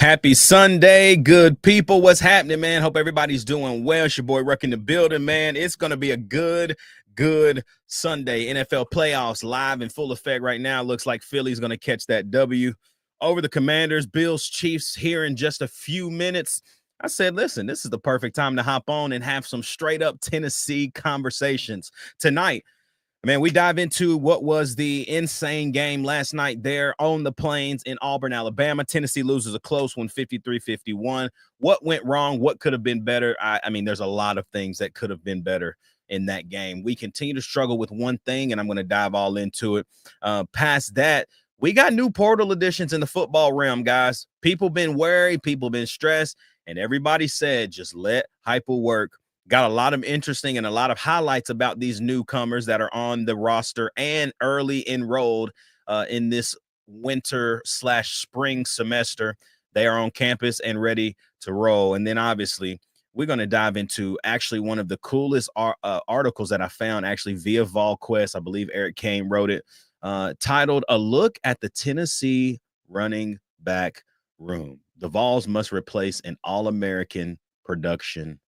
Happy Sunday, good people. What's happening, man? Hope everybody's doing well. It's your boy Ruck in the building, man. It's going to be a good Sunday. NFL playoffs live in full effect right now. Looks like Philly's going to catch that W over the Commanders. Bills, Chiefs here in just a few minutes. I said, listen, this is the perfect time to hop on and have some straight up Tennessee conversations tonight. Man, we dive into what was the insane game last night there on the plains in Auburn, Alabama. Tennessee loses a close one, 53-51. What went wrong? What could have been better? I mean, there's a lot of things that could have been better in that game. We continue to struggle with one thing, and I'm going to dive all into it. Past that, we got new portal additions in the football realm, guys. People been worried, people been stressed, and everybody said just let Heupel work. Got a lot of interesting and a lot of highlights about these newcomers that are on the roster and early enrolled in this winter/spring semester. They are on campus and ready to roll. And then obviously we're going to dive into actually one of the coolest articles that I found actually via VolQuest. I believe Eric Kane wrote it, titled "A Look at the Tennessee Running Back Room. The Vols must replace an All-American production."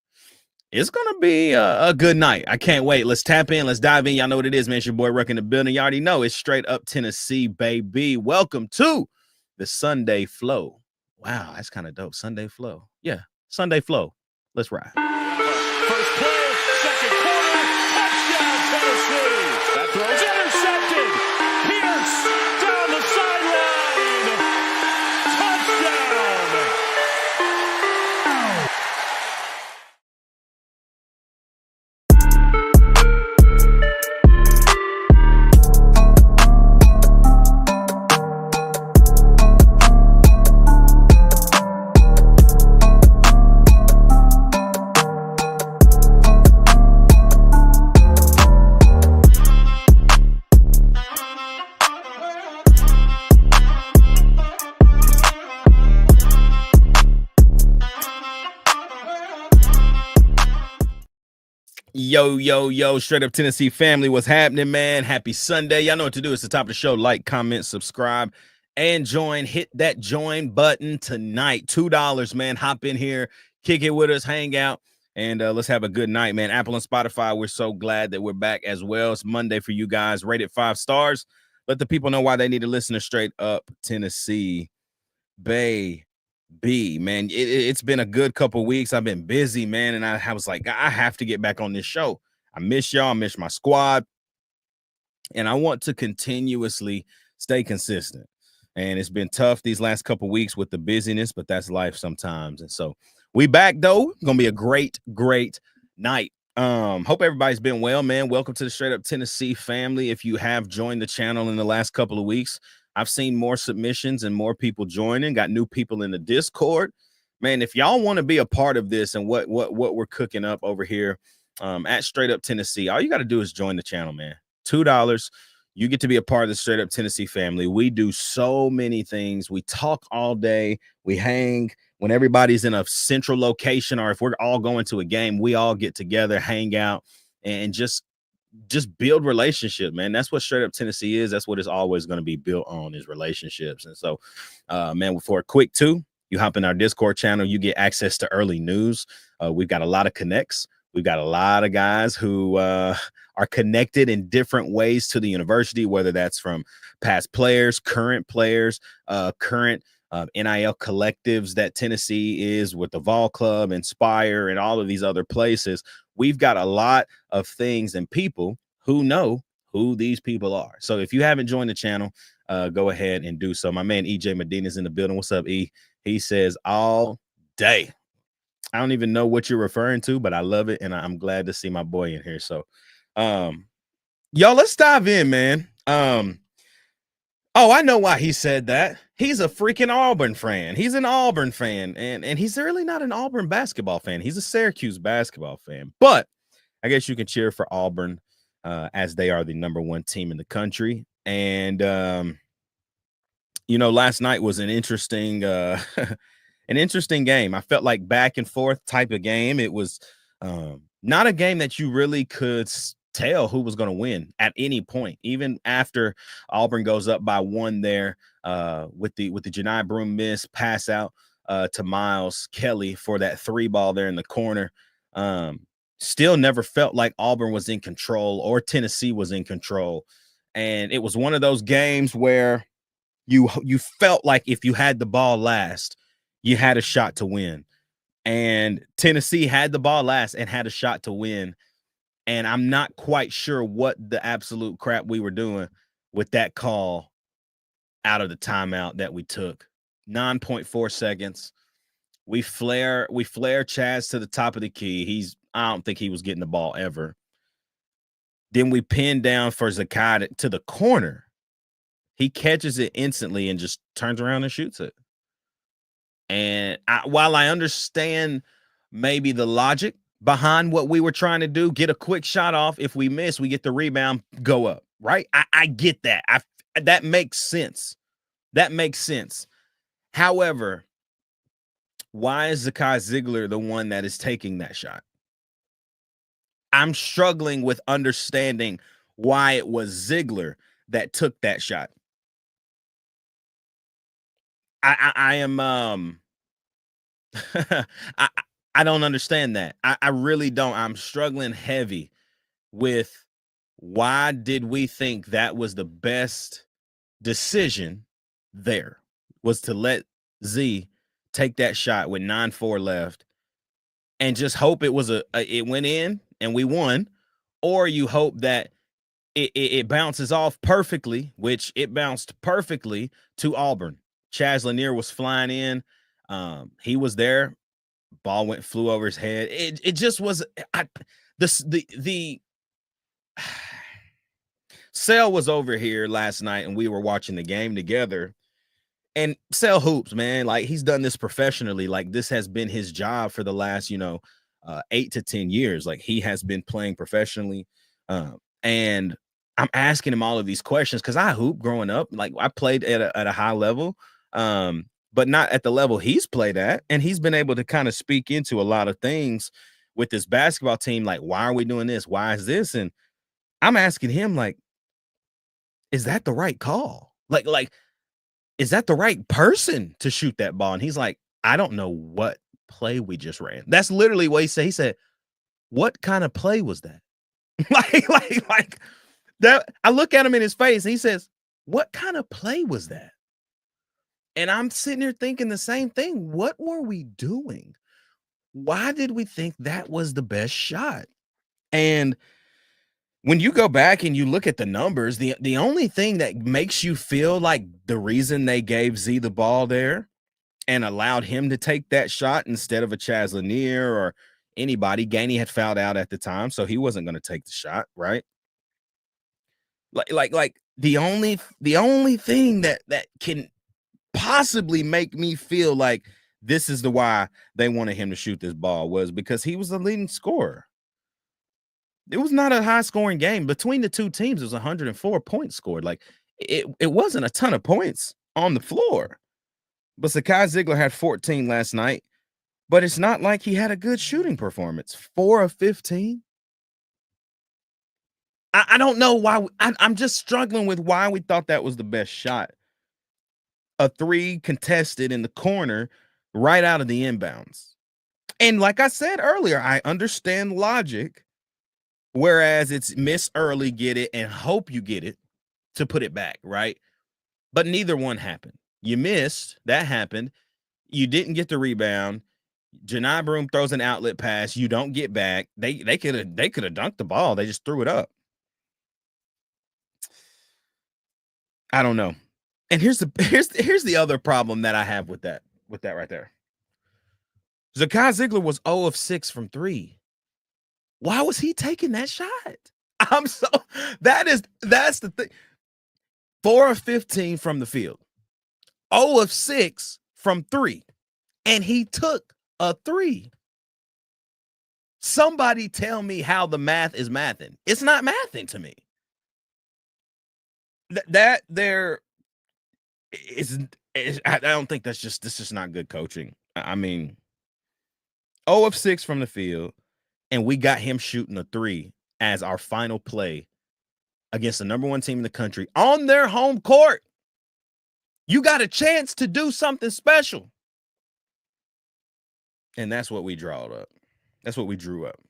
It's going to be a good night. I can't wait. Let's tap in. Let's dive in. Y'all know what it is, man. It's your boy Ruck in the building. You already know it's straight up Tennessee, baby. Welcome to the Sunday Flow. Wow, that's kind of dope. Sunday Flow. Yeah, Sunday Flow. Let's ride. First play, second quarter, touchdown Tennessee. That throw's intercepted. Pierce down the sideline. Touchdown. Yo, straight up Tennessee family. What's happening, man? Happy Sunday. Y'all know what to do. It's the top of the show. Like, comment, subscribe, and join. Hit that join button tonight. $2, man. Hop in here, kick it with us, hang out, and let's have a good night, man. Apple and Spotify, we're so glad that we're back as well. It's Monday for you guys. Rated 5 stars. Let the people know why they need to listen to Straight Up Tennessee. Man, it's been a good couple weeks. I've been busy, man, and I was like, I have to get back on this show. I miss y'all. I miss my squad, and I want to continuously stay consistent. And it's been tough these last couple weeks with the busyness, but that's life sometimes. And so we back, though. It's gonna be a great night. Hope everybody's been well, man. Welcome to the Straight Up Tennessee family. If you have joined the channel in the last couple of weeks, I've seen more submissions and more people joining, got new people in the Discord. Man, if y'all want to be a part of this and what we're cooking up over here at Straight Up Tennessee, all you got to do is join the channel, man. $2. You get to be a part of the Straight Up Tennessee family. We do so many things. We talk all day. We hang when everybody's in a central location, or if we're all going to a game, we all get together, hang out, and just build relationship, man. That's what Straight Up Tennessee is. That's what it's always going to be built on, is relationships. And so, man, for a quick too, you hop in our Discord channel, you get access to early news. We've got a lot of connects. We've got a lot of guys who are connected in different ways to the university, whether that's from past players, current NIL collectives that Tennessee is with the Vol Club, Inspire, and all of these other places. We've got a lot of things and people who know who these people are. So if you haven't joined the channel, go ahead and do so. My man EJ Medina's in the building. What's up, E? He says all day. I don't even know what you're referring to, but I love it, and I'm glad to see my boy in here. So, y'all, let's dive in, man. Oh, I know why he said that. He's a freaking Auburn fan. He's an Auburn fan, and he's really not an Auburn basketball fan. He's a Syracuse basketball fan. But I guess you can cheer for Auburn as they are the #1 team in the country. And last night was an interesting an interesting game. I felt like back and forth type of game. It was not a game that you really could tell who was going to win at any point, even after Auburn goes up by 1 there with the Janai Broom miss pass out. to Miles Kelly for that 3 ball there in the corner. Still never felt like Auburn was in control or Tennessee was in control. And it was one of those games where you felt like if you had the ball last, you had a shot to win. And Tennessee had the ball last and had a shot to win. And I'm not quite sure what the absolute crap we were doing with that call out of the timeout that we took. 9.4 seconds. We flare Chaz to the top of the key. I don't think he was getting the ball ever. Then we pin down for Zakai to the corner. He catches it instantly and just turns around and shoots it. And while I understand maybe the logic behind what we were trying to do, get a quick shot off. If we miss, we get the rebound, go up, right? I get that. That makes sense. That makes sense. However, why is Zakai Ziegler the one that is taking that shot? I'm struggling with understanding why it was Ziegler that took that shot. I am I don't understand that. I really don't. I'm struggling heavy with why did we think that was the best decision there, was to let Z take that shot with 9-4 left and just hope it was it went in and we won, or you hope that it bounces off perfectly, which it bounced perfectly to Auburn. Chaz Lanier was flying in. He was there. Ball flew over his head. It just was the Sale was over here last night and we were watching the game together. And Sale hoops, man. Like, he's done this professionally. Like, this has been his job for the last, 8 to 10 years. Like, he has been playing professionally. And I'm asking him all of these questions because I hoop growing up. Like, I played at a high level, but not at the level he's played at. And he's been able to kind of speak into a lot of things with this basketball team. Like, why are we doing this? Why is this? And I'm asking him, like, is that the right call? Like, is that the right person to shoot that ball? And he's like, I don't know what play we just ran. That's literally what he said. He said, what kind of play was that? like that. I look at him in his face and he says, what kind of play was that? And I'm sitting here thinking the same thing. What were we doing? Why did we think that was the best shot? And when you go back and you look at the numbers, the only thing that makes you feel like the reason they gave Z the ball there and allowed him to take that shot instead of a Chaz Lanier or anybody, Gainey had fouled out at the time, so he wasn't going to take the shot, right? Like the only thing that can possibly make me feel like this is the why they wanted him to shoot this ball was because he was the leading scorer. It was not a high scoring game between the two teams. It was 104 points scored. Like, it wasn't a ton of points on the floor. But Zakai Ziegler had 14 last night, but it's not like he had a good shooting performance. 4 of 15. I don't know why. I'm just struggling with why we thought that was the best shot. A 3 contested in the corner right out of the inbounds. And like I said earlier, I understand logic. Whereas it's miss early, get it, and hope you get it to put it back, right? But neither one happened. You missed. That happened. You didn't get the rebound. Janai Broom throws an outlet pass. You don't get back. They could have dunked the ball. They just threw it up. I don't know. And here's the other problem that I have with that right there. Zakai Ziegler was 0 of 6 from 3. Why was he taking that shot? That's the thing. 4 of 15 from the field, 0 of 6 from 3, and he took a 3. Somebody tell me how the math is mathing. It's not mathing to me. That there is I don't think this is not good coaching. I mean, 0 of 6 from the field, and we got him shooting a 3 as our final play against the number 1 team in the country on their home court. You got a chance to do something special. And that's what we drawed up. That's what we drew up.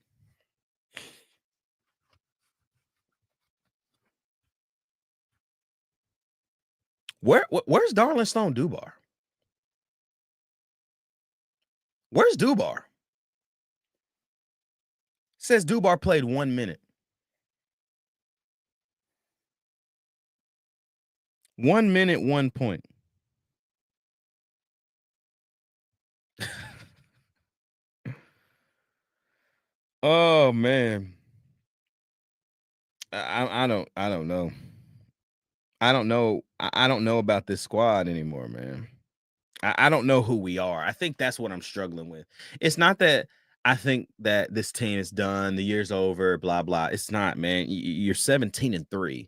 Where's Darlin Stone Dubar? Where's Dubar? Says Dubar played 1 minute. 1 minute, 1 point. Oh man. I don't know. I don't know. I don't know about this squad anymore, man. I don't know who we are. I think that's what I'm struggling with. It's not that I think that this team is done, the year's over, blah blah. It's not, man. You're 17-3,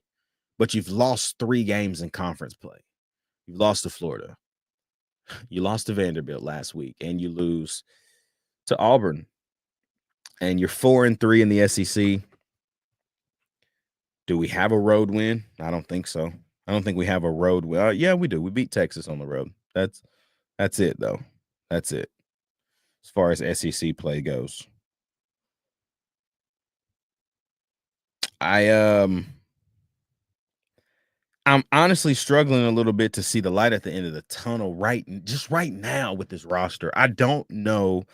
but you've lost 3 games in conference play. You've lost to Florida. You lost to Vanderbilt last week, and you lose to Auburn. And you're 4-3 in the SEC. Do we have a road win? I don't think so. I don't think we have a road win. Yeah, we do. We beat Texas on the road. That's it, though. That's it. As far as SEC play goes. I'm honestly struggling a little bit to see the light at the end of the tunnel right now with this roster. I don't know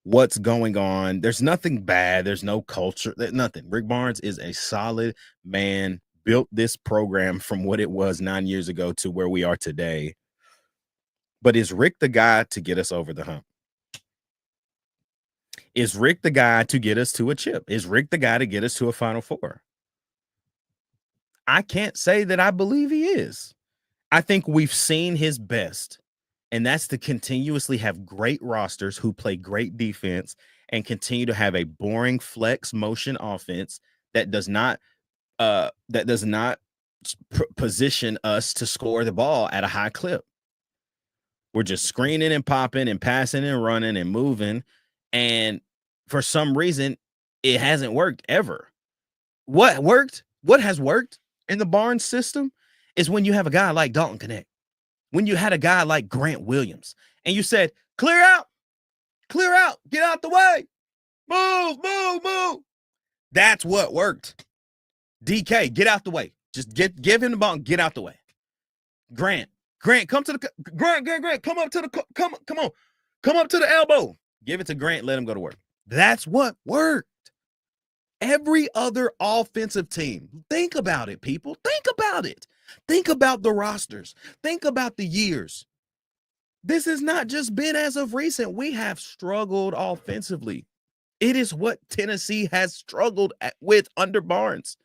what's going on. There's nothing bad. There's no culture. Nothing. Rick Barnes is a solid man, built this program from what it was 9 years ago to where we are today. But is Rick the guy to get us over the hump? Is Rick the guy to get us to a chip? Is Rick the guy to get us to a Final Four? I can't say that I believe he is. I think we've seen his best, and that's to continuously have great rosters who play great defense and continue to have a boring flex motion offense that does not position us to score the ball at a high clip. We're just screening and popping and passing and running and moving, and for some reason, it hasn't worked ever. What worked? What has worked in the Barnes system is when you have a guy like Dalton Connect, when you had a guy like Grant Williams, and you said, clear out, get out the way, move. That's what worked. DK, get out the way. Just give him the ball and get out the way. Grant, come to the Grant, come up to the come up to the elbow. Give it to Grant, let him go to work. That's what worked. Every other offensive team, think about it, people. Think about it. Think about the rosters. Think about the years. This has not just been as of recent. We have struggled offensively. It is what Tennessee has struggled with under Barnes.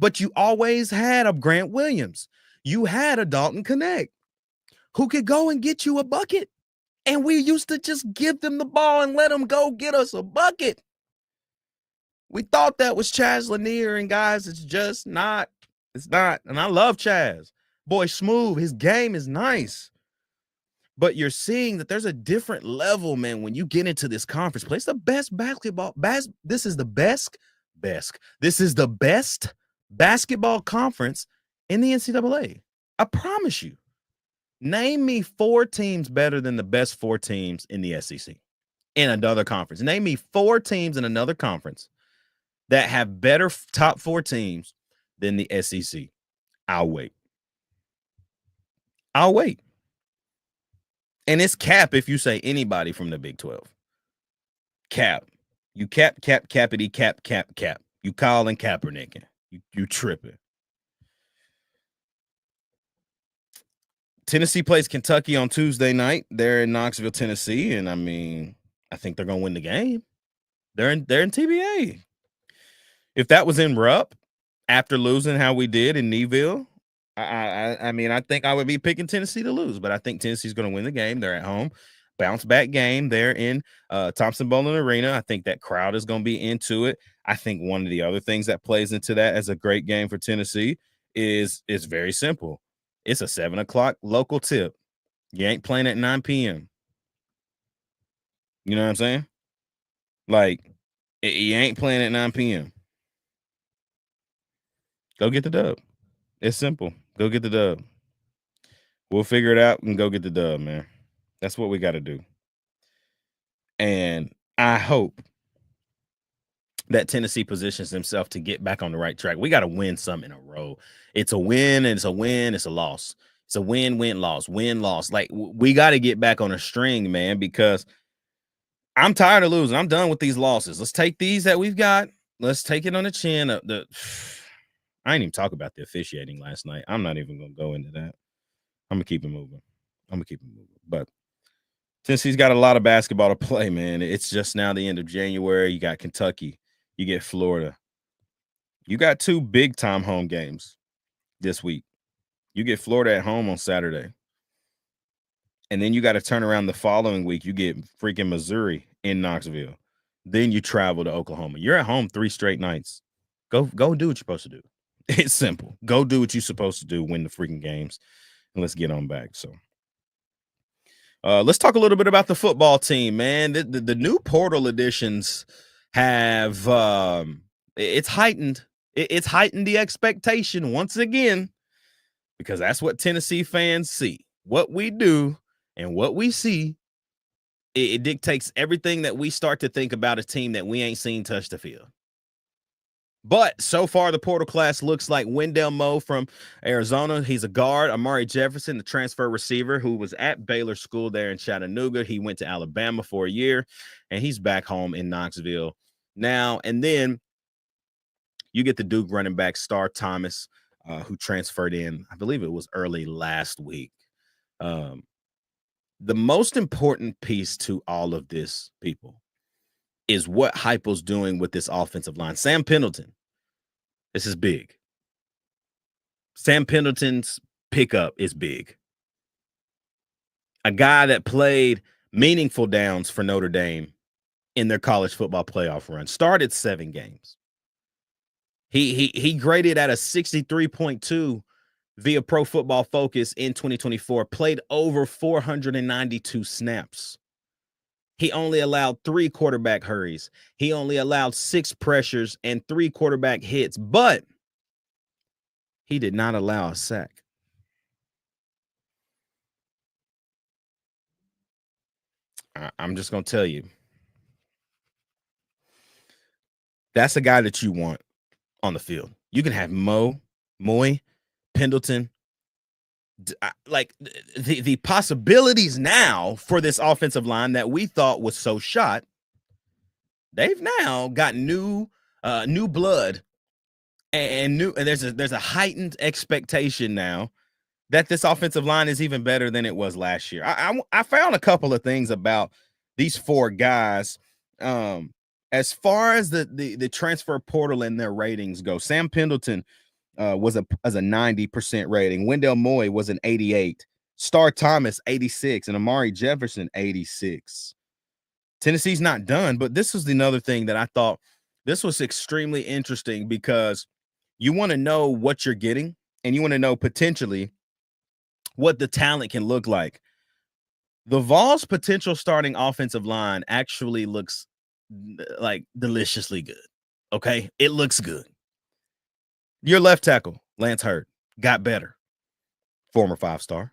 But you always had a Grant Williams. You had a Dalton Connect who could go and get you a bucket. And we used to just give them the ball and let them go get us a bucket. We thought that was Chaz Lanier, and guys, it's just not. It's not. And I love Chaz. Boy, smooth. His game is nice. But you're seeing that there's a different level, man, when you get into this conference play. It's the best basketball. This is the best. This is the best basketball conference in the NCAA. I promise you. Name me 4 teams better than the best 4 teams in the SEC in another conference. Name me 4 teams in another conference that have better top 4 teams than the SEC. I'll wait. And it's cap if you say anybody from the Big 12. Cap. You cappity, cap. You Colin Kaepernick. You tripping. Tennessee plays Kentucky on Tuesday night. They're in Knoxville, Tennessee, and I mean, I think they're going to win the game. They're in TBA. If that was in Rupp after losing how we did in Kneville, I mean, I think I would be picking Tennessee to lose, but I think Tennessee's going to win the game. They're at home. Bounce back game. They're in Thompson-Boling Arena. I think that crowd is going to be into it. I think one of the other things that plays into that as a great game for Tennessee is very simple. It's a 7 o'clock local tip. You ain't playing at 9 p.m. You know what I'm saying? Like, you ain't playing at 9 p.m. Go get the dub. It's simple. Go get the dub. We'll figure it out and go get the dub, man. That's what we got to do. And I hope that Tennessee positions themselves to get back on the right track. We got to win some in a row. It's a win, and it's a win, it's a loss. It's a win, loss, win, loss. Like, we got to get back on a string, man, because I'm tired of losing. I'm done with these losses. Let's take these that we've got. Let's take it on the chin. I didn't even talk about the officiating last night. I'm not even going to go into that. I'm going to keep it moving. But Tennessee's got a lot of basketball to play, man. It's just now the end of January. You got Kentucky. You get Florida. You got 2 big-time home games this week. You get Florida at home on Saturday. And then you got to turn around the following week. You get freaking Missouri in Knoxville. Then you travel to Oklahoma. You're at home 3 straight nights. Go do what you're supposed to do. It's simple. Go do what you're supposed to do, win the freaking games, and let's get on back. So let's talk a little bit about the football team, man. The new portal additions have it's heightened the expectation once again, because that's what Tennessee fans see. What we do and what we see, it dictates everything that we start to think about a team that we ain't seen touch the field. But so far, the portal class looks like Wendell Moe from Arizona. He's a guard. Amari Jefferson, the transfer receiver who was at Baylor School there in Chattanooga. He went to Alabama for a year, and he's back home in Knoxville now. And then you get the Duke running back, Star Thomas, who transferred in, I believe it was early last week. The most important piece to all of this, people, is what Heupel's doing with this offensive line. Sam Pendleton, this is big. Sam Pendleton's pickup is big. A guy that played meaningful downs for Notre Dame in their college football playoff run, started 7 games. He graded at a 63.2 via Pro Football Focus in 2024, played over 492 snaps. He only allowed 3 quarterback hurries. He only allowed 6 pressures and 3 quarterback hits, but he did not allow a sack. I'm just going to tell you, that's a guy that you want on the field. You can have Moe, Pendleton. Like, the possibilities now for this offensive line that we thought was so shot, they've now got new blood and there's a heightened expectation now that this offensive line is even better than it was last year. I found a couple of things about these 4 guys. As far as the transfer portal and their ratings go, Sam Pendleton was a 90% rating. Wendell Moe was an 88. Star Thomas 86, and Amari Jefferson 86. Tennessee's not done, but this was another thing that I thought this was extremely interesting, because you want to know what you're getting, and you want to know potentially what the talent can look like. The VOLS potential starting offensive line actually looks like deliciously good. Okay, it looks good. Your left tackle, Lance Hurd, got better. Former 5-star.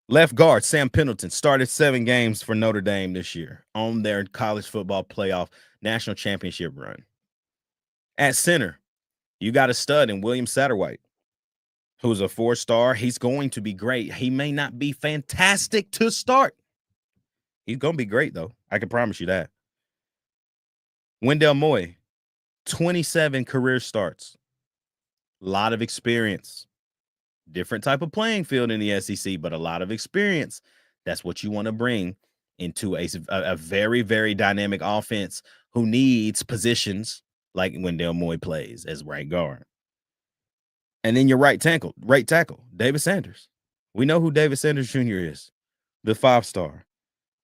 Left guard, Sam Pendleton, started 7 games for Notre Dame this year on their college football playoff national championship run. At center, you got a stud in William Satterwhite, who's a 4-star. He's going to be great. He may not be fantastic to start. He's going to be great, though. I can promise you that. Wendell Moe, 27 career starts. A lot of experience. Different type of playing field in the SEC, but a lot of experience. That's what you want to bring into a very, very dynamic offense who needs positions like Wendell Moe plays as right guard. And then your right tackle, David Sanders. We know who David Sanders Jr. is. The 5-star,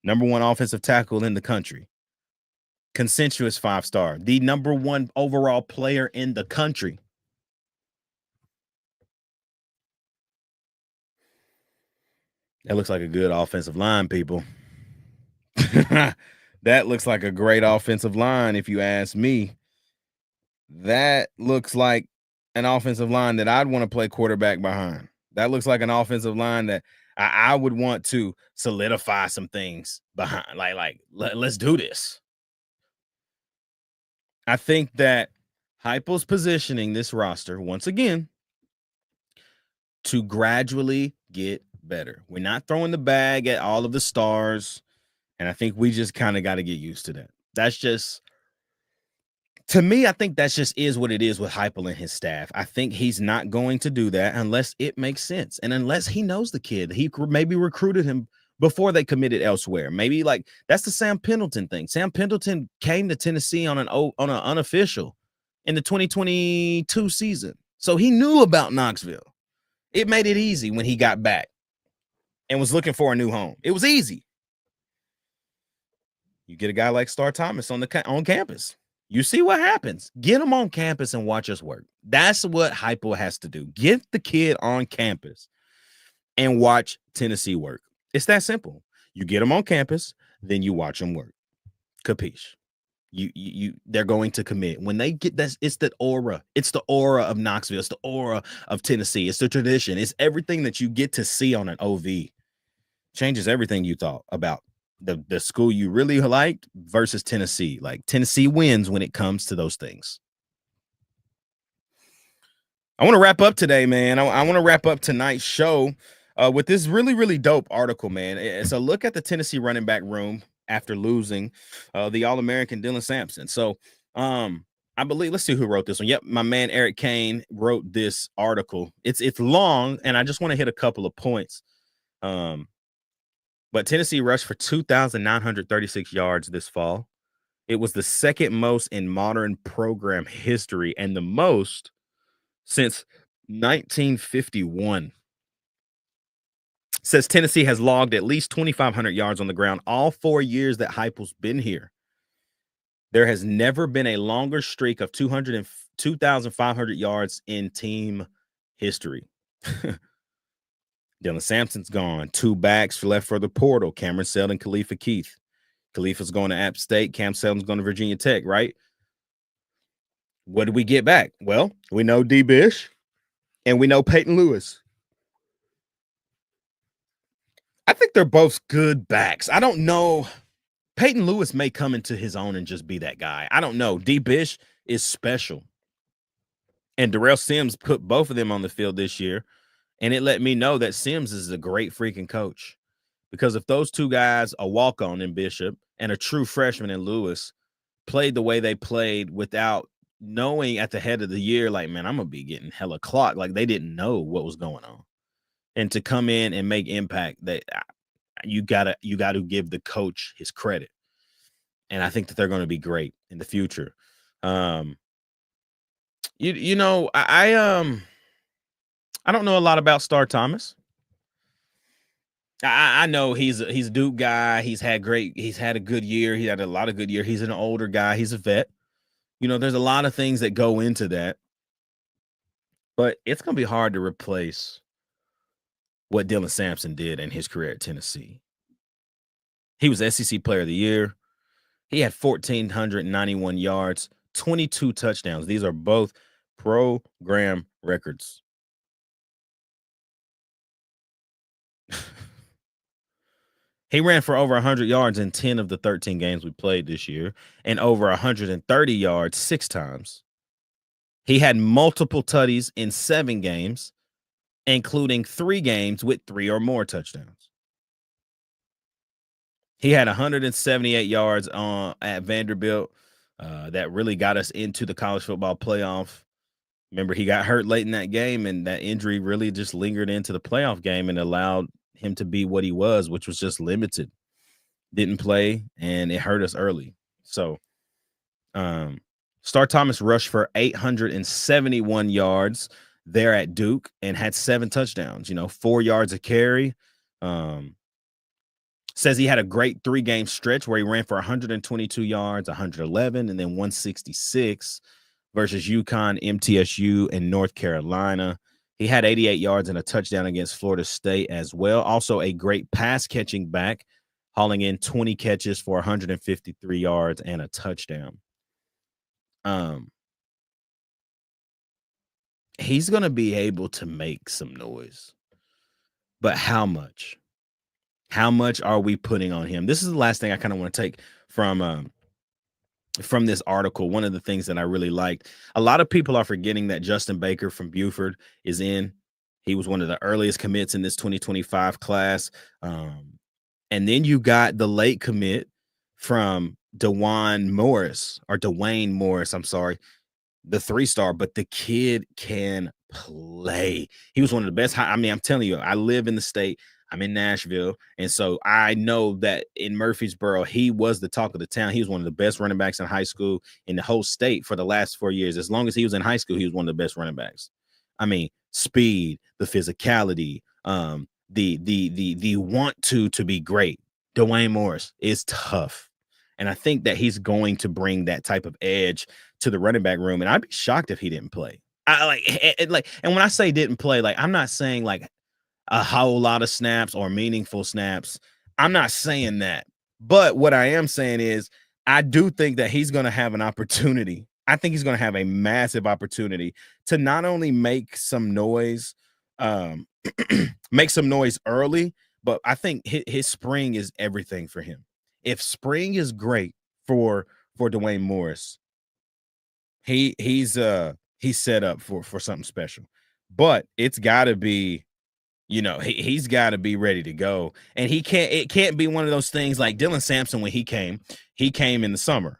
number 1 offensive tackle in the country. Consensuous 5-star, the number 1 overall player in the country. That looks like a good offensive line, people. That looks like a great offensive line, if you ask me. That looks like an offensive line that I'd want to play quarterback behind. That looks like an offensive line that I would want to solidify some things behind, let's do this. I think that Heupel's positioning this roster once again to gradually get better. We're not throwing the bag at all of the stars, and I think we just kind of got to get used to that. That's just, to me, I think that's just is what it is with Heupel and his staff. I think he's not going to do that unless it makes sense and unless he knows the kid. He maybe recruited him before they committed elsewhere. Maybe like that's the Sam Pendleton thing. Sam Pendleton came to Tennessee on an unofficial in the 2022 season, so he knew about Knoxville. It made it easy when he got back and was looking for a new home. It was easy. You get a guy like Star Thomas on campus. You see what happens. Get him on campus and watch us work. That's what Heupel has to do. Get the kid on campus and watch Tennessee work. It's that simple. You get them on campus, then you watch them work. Capiche? They're going to commit. When they get that, it's the aura. It's the aura of Knoxville. It's the aura of Tennessee. It's the tradition. It's everything that you get to see on an OV. Changes everything you thought about the school you really liked versus Tennessee. Like Tennessee wins when it comes to those things. I want to wrap up today, man. I want to wrap up tonight's show with this really, really dope article, man. It's a look at the Tennessee running back room after losing the All-American Dylan Sampson. So I believe, let's see who wrote this one. Yep, my man Eric Kane wrote this article. It's long, and I just want to hit a couple of points. But Tennessee rushed for 2,936 yards this fall. It was the second most in modern program history and the most since 1951. Says Tennessee has logged at least 2,500 yards on the ground all 4 years that Heupel's been here. There has never been a longer streak of 2,500 yards in team history. Dylan Sampson's gone. 2 backs left for the portal. Cameron Seldon, Khalifa Keith. Khalifa's going to App State. Cam Seldon's going to Virginia Tech, right? What did we get back? Well, we know D. Bish, and we know Peyton Lewis. I think they're both good backs. I don't know. Peyton Lewis may come into his own and just be that guy. I don't know. D. Bish is special. And Darrell Sims put both of them on the field this year. And it let me know that Sims is a great freaking coach. Because if those two guys, a walk-on in Bishop and a true freshman in Lewis, played the way they played without knowing at the head of the year, like, man, I'm going to be getting hella clock. Like, they didn't know what was going on. And to come in and make impact, that you gotta give the coach his credit. And I think that they're going to be great in the future. I don't know a lot about Star Thomas. I know he's a Duke guy. He's had a good year. He had a lot of good year. He's an older guy. He's a vet. There's a lot of things that go into that. But it's going to be hard to replace what Dylan Sampson did in his career at Tennessee. He was SEC Player of the Year. He had 1,491 yards, 22 touchdowns. These are both program records. He ran for over 100 yards in 10 of the 13 games we played this year and over 130 yards 6 times. He had multiple tutties in 7 games, including 3 games with 3 or more touchdowns. He had 178 yards at Vanderbilt. That really got us into the college football playoff. Remember, he got hurt late in that game, and that injury really just lingered into the playoff game and allowed him to be what he was, which was just limited. Didn't play, and it hurt us early. So, Star Thomas rushed for 871 yards there at Duke and had 7 touchdowns, 4 yards a carry. Says he had a great 3-game stretch where he ran for 122 yards, 111, and then 166 versus UConn, MTSU, and North Carolina. He had 88 yards and a touchdown against Florida State as well. Also a great pass-catching back, hauling in 20 catches for 153 yards and a touchdown. He's going to be able to make some noise. but how much? How much are we putting on him? This is the last thing I kind of want to take from this article. One of the things that I really liked, a lot of people are forgetting that Justin Baker from Buford is in. He was one of the earliest commits in this 2025 class. And then you got the late commit from Dwayne Morris, I'm sorry, the 3-star, but the kid can play. He was one of the best. I mean, I'm telling you, I live in the state. I'm in Nashville. And so I know that in Murfreesboro, he was the talk of the town. He was one of the best running backs in high school in the whole state for the last 4 years. As long as he was in high school, he was one of the best running backs. I mean, speed, the physicality, the want to be great. Dwayne Morris is tough. And I think that he's going to bring that type of edge to the running back room. And I'd be shocked if he didn't play. And when I say didn't play, like, I'm not saying like a whole lot of snaps or meaningful snaps. I'm not saying that. But what I am saying is I do think that he's going to have an opportunity. I think he's going to have a massive opportunity to not only make some noise, make some noise early, but I think his spring is everything for him. If spring is great for Dwayne Morris, he's set up for something special. But it's got to be, he's got to be ready to go. And it can't be one of those things like Dylan Sampson when he came in the summer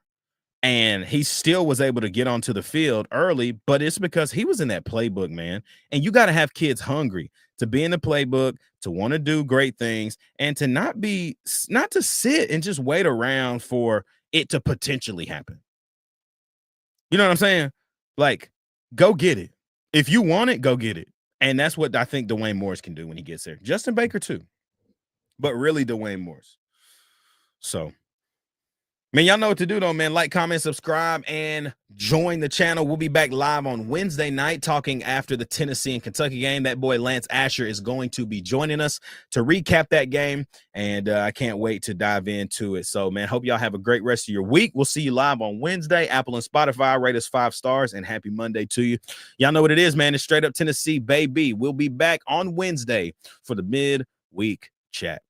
and he still was able to get onto the field early, but it's because he was in that playbook, man. And you got to have kids hungry to be in the playbook, to want to do great things, and to not to sit and just wait around for it to potentially happen. You know what I'm saying? Like, go get it. If you want it, go get it. And that's what I think Dwayne Morris can do when he gets there. Justin Baker too, but really Dwayne Morris. So, man, y'all know what to do though, man. Like, comment, subscribe, and join the channel. We'll be back live on Wednesday night talking after the Tennessee and Kentucky game. That boy Lance Asher is going to be joining us to recap that game, and I can't wait to dive into it. So, man, hope y'all have a great rest of your week. We'll see you live on Wednesday. Apple and Spotify, rate us 5 stars, and happy Monday to you. Y'all know what it is, man. It's Straight Up Tennessee, baby. We'll be back on Wednesday for the midweek chat.